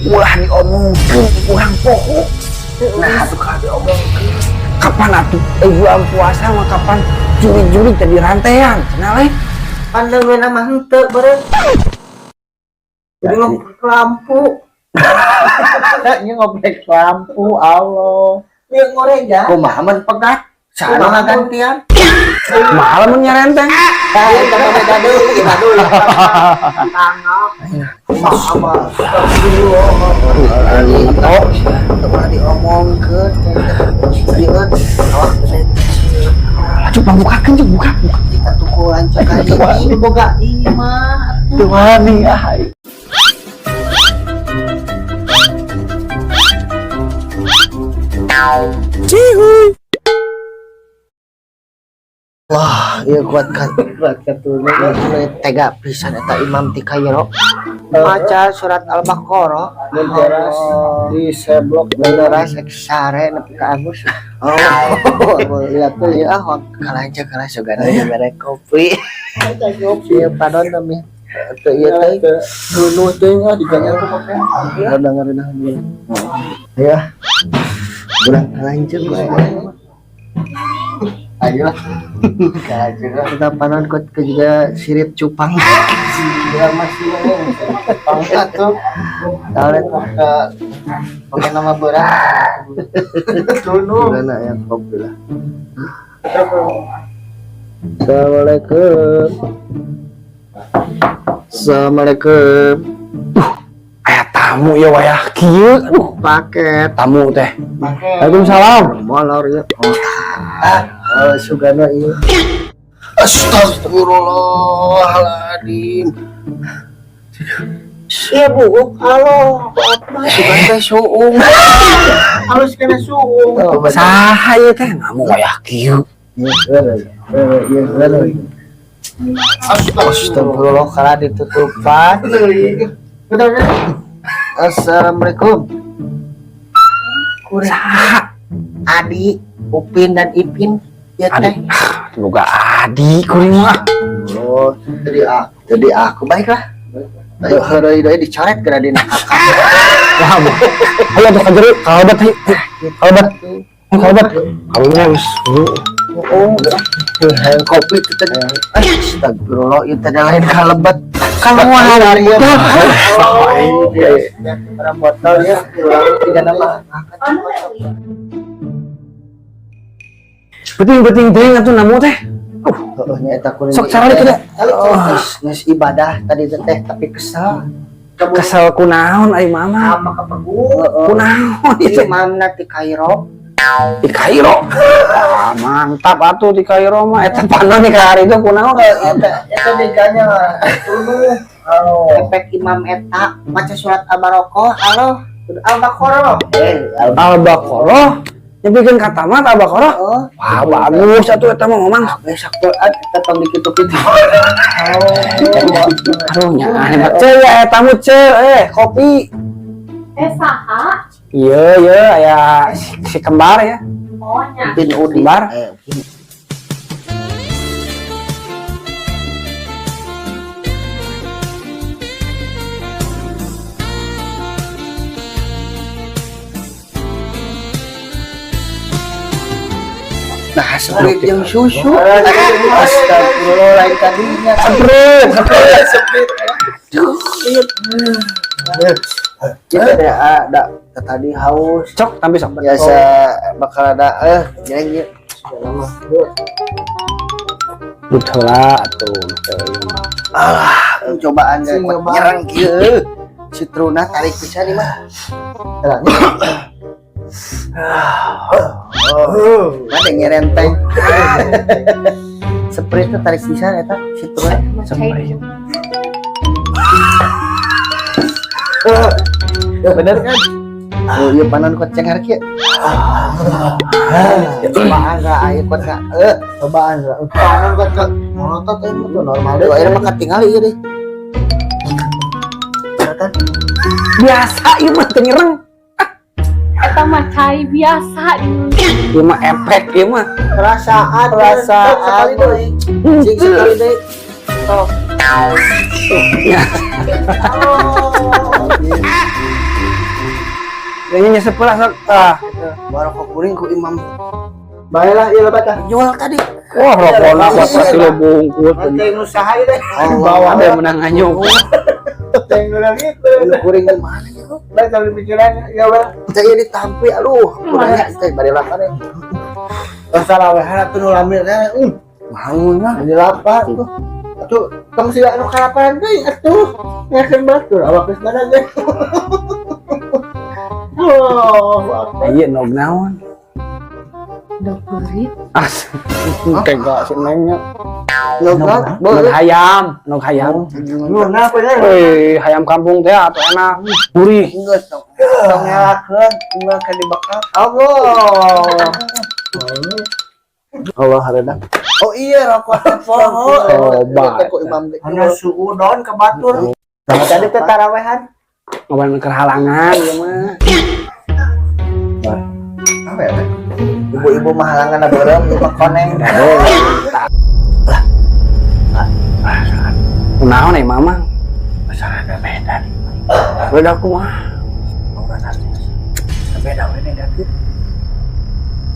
ulah diomongkeun kurang poho. Nah, atuh ka diomongkeun. Kapan atuh bulan puasa mah kapan juri-juri teh dirantean cenah we. Pandangan mah henteu bareng. Jadi ngoprek lampu. Nya ngoprek lampu Allah. Lieu ngoreng ya. Kumaha mun pegat? Kumaha gantian? Mahal mun nyarenteng. Beda dulu. Tangap. Sama. Oh, Ulah diomongkeun. Sieun awak coba bukakeun cuk buka. atuh ku lanceuk ini boga imah. Teu wani ai. Cihuy. Wah, ieu kuat katulnya tega pisan eta Imam ti Kairo. Maca surat Al-Baqarah Di seblok beneras sare nepi ka Agus. Oh, lihat tuh ya kalanca kalah sugana mere kopi. Kopi padon tami. Teu ieu teh dulu teh diganyar ku pakai. dengerin dulu. Ya. Bulan kalanca gue. Ayo. Kita panon ke juga sirip cupang. Ya masih pangkat tuh. Tawaret ke pakai nama berat. Dulu. Gimana ya kopi lah. Assalamualaikum. Assalamualaikum. Aya tamu ya wayah kieu. Aduh, Paket. tamu teh. Waalaikumsalam. Molor ya. Sugana ieu. Astagfirullahaladzim. Iya bu, halo. Sugan teh suung. Halus kena suung. Saha ieu teh? Namu wayah kieu. Astagfirullah kalau ditutupan. Assalamualaikum. Saha? Adi, Upin dan Ipin. Ya teh. Boga adi kuring mah. Oh, jadi aku baiklah. Heureuy dicoret ke dina kakak. Wah, ayo atuh ka jero, kalabat ayo. Kalabat. Kalabat. Kalunya geus. Oh, kopi itu tadi. Astagfirullah, itu lain kalebat. Kalau mau hari ya. Orang botol ya, tiga nama. Beting teuing atuh namu teh. Sok sarali teh. Geus ibadah tadi teh tapi kesal. Kesel kunaon ai mama? Sama kepegu. Kunaon itu? Imamna ti Kairo. Di Kairo. Mantap atuh di Kairo mah eta panon di hari itu kunaon Eta bedanya dulu. Halo. Efek Imam eta maca surat Al-Baqarah. Halo. Al-Baqarah. Al-Baqarah. Nyebikeun kata mah Al-Baqarah. Wah, bagus atuh eta mah ngomong. Besok kita tong dikitu-kitu. Aduh nya hebat ce ya eta mah ce kopi. Saha? Iya aya si kembar ya. Oh nya. Bin Udi. Kembar. Nah, seprit yang susu. Astagfirullah lain tadinya. Seprit. Kita ada tadi haus. Cok tapi sok. Biasa bakal ada jeng. Lama. Betul atuh. Cobaan nyerang kieu. Citruna tarik pisan ieu mah. Ada nyerenteng. Sprite itu tarik pisan eta citruna. Sprite. Bener kan? Oh iya panon kot cengar kieu. Cobaan enggak aya kot enggak? Cobaan enggak? Panon kot enggak? Monotot itu normal deh. Ayeuna mah katingal ieu deh. Biasa ieu mah teu nyereng. Eta mah cai biasa di Ieu mah efek ieu mah. Perasaan sekali deui. Cing sekali deui. Tok. Kayaknya sebelah sok. Barokah kuring ku imam. Baiklah, iya lebat ah. Jual tadi. Wah, rokokna bapak kilo bungkus. Teng usaha deh. Bawa ada menang anyuk. Teng ulang itu. Lu kuring di mana ya? Baik sambil pikiran ya bang. Saya ditampi aduh. Kurangnya teh bari lapan. Masalah harap tuh lamir kan. Bangun mah. Ini lapan tuh. Atuh, kamu sih anu kalapan deui atuh. Ngakeun batur awak geus mana ge. Oh, Iya nog naon. Dokurit. As. Kagak senengnya. Boleh. Nog hayam. lu napa ya? Woi, hayam kampung teh atuh enak. Gurih. Geus tong. Tong ngelakeun, tinggal ka dibakar. Allah. Allah hareuda. Oh iya rokok tepoho. Coba. Ku imam teh. Anu suudon ke batur. Tadi teh tarawehan. Ngobrol kehalangan ieu mah. Apa ya? Ibu-ibu mah halangan bareng ibu koneng. Kunaon nih mama? Masalah ada beda. Beda kumaha? Orang asli. Beda we negatif.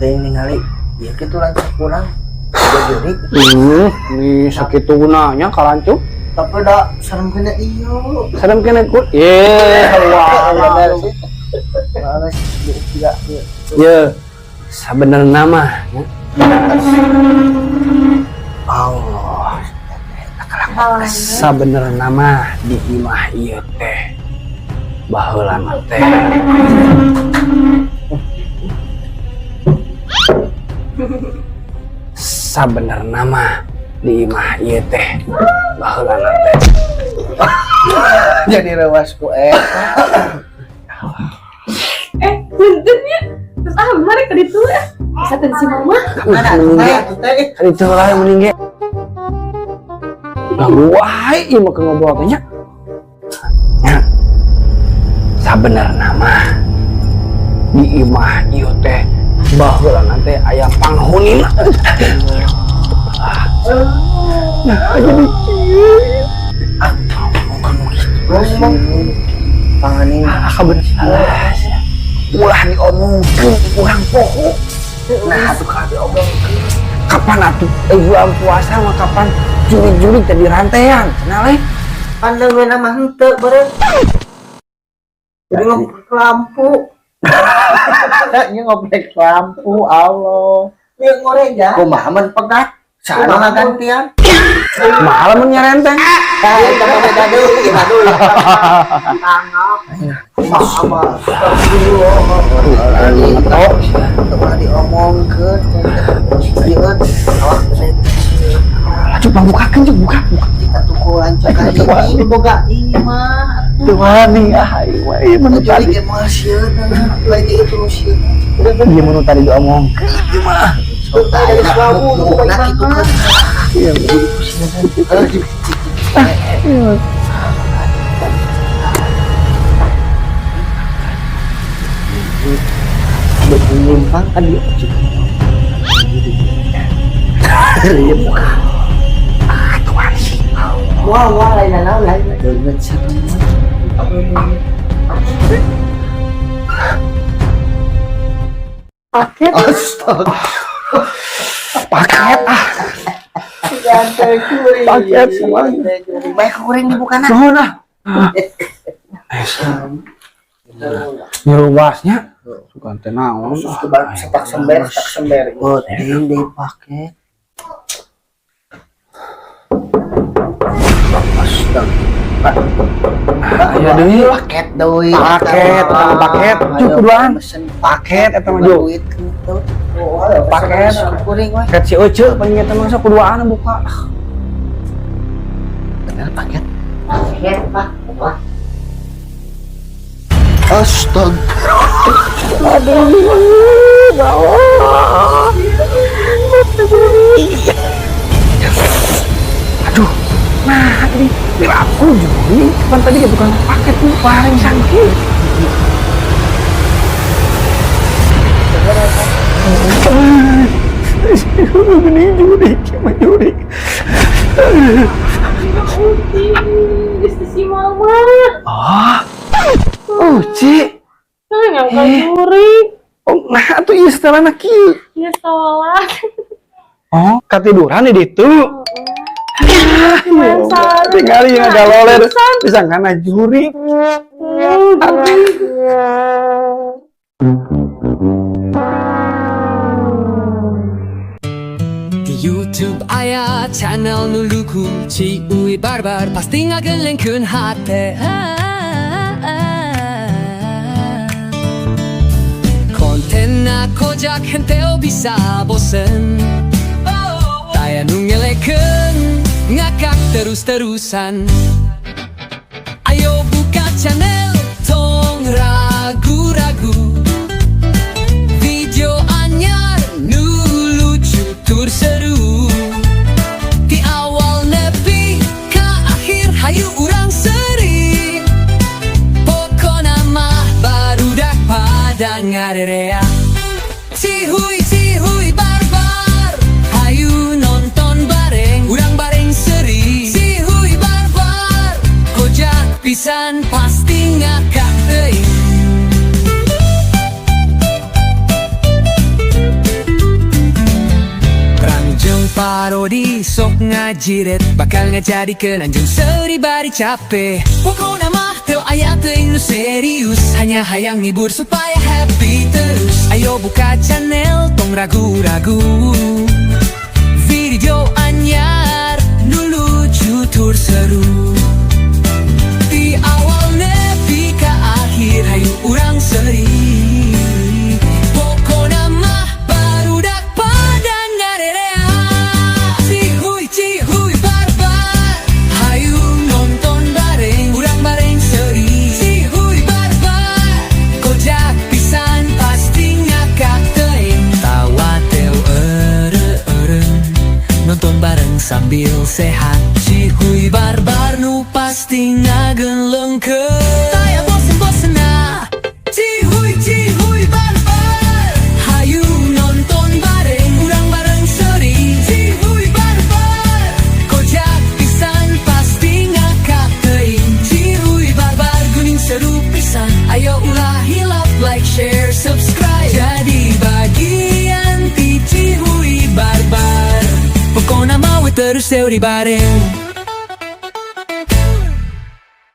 Teh ningali ieu kitu lancar kurang. Udah jadi. Nih sakituna nya kalancuk. Tapi da sareng kena iyo. Sadam kena ku. Wah. Mana sih tidak. Ye. Sabenerna mah Allah. sabenerna mah di imah ieu teh baheulana teh sabenerna mah di imah ieu teh baheulana teh Jadi rewasku Puntennya. Terus mari ke ditu ya. Saten si mama. Ari teh lah meningge ganggu wae ieu mah ngobrol teh nya sabenerna mah di imah ieu teh baheulana teh aya panghunina jadi ngomong pangani kabar ulah diomongkeun urang poho nah atuh ka diomongkeun kapan atuh bulan puasa mah kapan juri-juri teh dirantean cenah leh Anda gue nama henteu bareng. Jadi ngobrol lampu. Ini ngobrol lampu Allah. Ini ngoreng ya. kumaha men pegat Kumaha gantian. mahal mun nyarenteng Kita beda dulu kita dulu. Sama. telah diomongkeun ieu awak coba bukakeun cuk buka kita tuku lancar kali Ini boga imah. teu wani ieu mah jadi emosieun lagi itu sieun ieu mah tadi diomongkeun Dari suamu nak itu kan ieu menyimpang kan dia ieu buka Wah lain lain. banget sama Paket. astaga paket paket semuanya baik kuring dibuka nak nuhun ah nyeruasnya suka teh naon Setak sember. oh ting dipakai aya deui paket doi Paket, paket. Cuk, kuduan. pesen paket eta mah juk duit gitu paket kuring weh paket si Ece paling eta mah sok kuduaan buka bener paket Paket pak. astaga aduh nah ini biar aku juri kan tadi dia bukan paket tuh paling sakit ini juri cuma juri Gusti si mama. oh Ci Nah, nyangka juri. Oh, nah tuh istilah anak kieu. Ya sholat. Oh, katiduran di ditu. Masa Tinggal yang galoler disangkana juri. Di YouTube aya channel nuluku Ciuy Barbar pasti ngagelengkeun hate. Kontenna kojak henteu bisa bosen. Taya nu ngelekeun ngakak terus-terusan. Ayo buka channel tong ragu-ragu. Video anyar nu lucu tur seru. Di awal nepi ka akhir hayu urang seri. Pokona mah barudak pada ngarerea. Cihuy cihuy barbar, hayu nonton bareng, urang bareng seri. Cihuy barbar, kojak pisan pasti ngakak teuing. Rangjung parodi sok ngajiret, bakal ngajadikeun anjeun seri bari capek. Pokona mah teu aya teuing nu serius, hanya hayang ngibur supaya happy terus. Ayo buka channel tong ragu-ragu. Video anyar nu lucu tur seru. Di awal nepi ka akhir hayu urang seri. Pokona mah barudak pada ngarerea. Cihuy cihuy barbar, hayu nonton bareng, urang bareng seri. Cihuy barbar, kojak pisan pasti ngakak teuing. Tawa teu ere-eren, nonton bareng sambil sehat. Cihuy barbar nu pasti ngagelengkeun. Taya bosen-bosenna. Cihuy cihuy barbar, hayu nonton bareng, urang bareng seri. Cihuy barbar, kojak pisan pasti ngakak teuing. Cihuy barbar guning seru pisan. Ayo ulah hilap, like, share, subscribe. Jadi bagian ti Cihuy barbar. Pokona mau terus teori bareng.